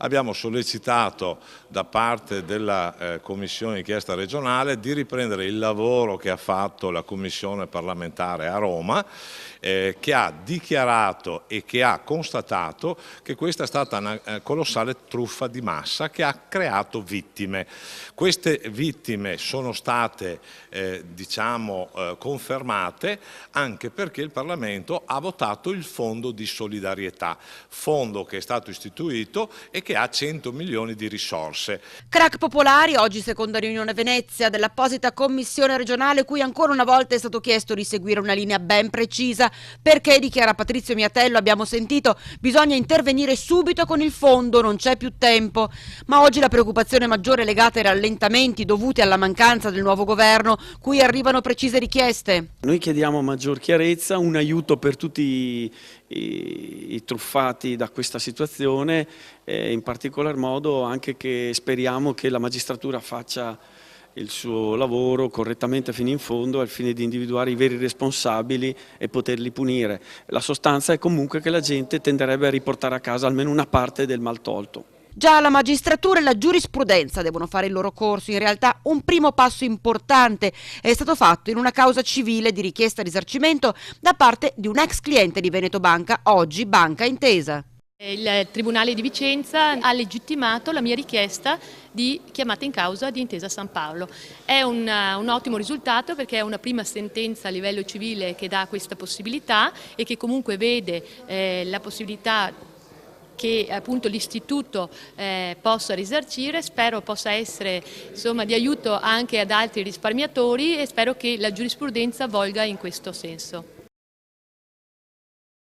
abbiamo sollecitato da parte della Commissione d'inchiesta regionale di riprendere il lavoro che ha fatto la Commissione parlamentare a Roma, che ha dichiarato e che ha constatato che questa è stata una colossale truffa di massa che ha creato vittime. Queste vittime sono state confermate anche perché il Parlamento ha votato il fondo di solidarietà, fondo che è stato istituito e che ha 100 milioni di risorse. Crack popolari, oggi seconda riunione a Venezia dell'apposita commissione regionale, cui ancora una volta è stato chiesto di seguire una linea ben precisa, perché, dichiara Patrizio Miatello, abbiamo sentito, bisogna intervenire subito con il fondo, non c'è più tempo. Ma oggi la preoccupazione maggiore è legata ai rallentamenti dovuti alla mancanza del nuovo governo, cui arrivano precise richieste. Noi chiediamo maggior chiarezza, un aiuto per tutti i truffati da questa situazione, in particolar modo anche che speriamo che la magistratura faccia il suo lavoro correttamente fino in fondo al fine di individuare i veri responsabili e poterli punire. La sostanza è comunque che la gente tenderebbe a riportare a casa almeno una parte del maltolto. Già la magistratura e la giurisprudenza devono fare il loro corso. In realtà un primo passo importante è stato fatto in una causa civile di richiesta risarcimento da parte di un ex cliente di Veneto Banca, oggi Banca Intesa. Il Tribunale di Vicenza ha legittimato la mia richiesta di chiamata in causa di Intesa San Paolo. È un ottimo risultato perché è una prima sentenza a livello civile che dà questa possibilità e che comunque vede la possibilità che appunto l'istituto possa risarcire. Spero possa essere di aiuto anche ad altri risparmiatori e spero che la giurisprudenza volga in questo senso.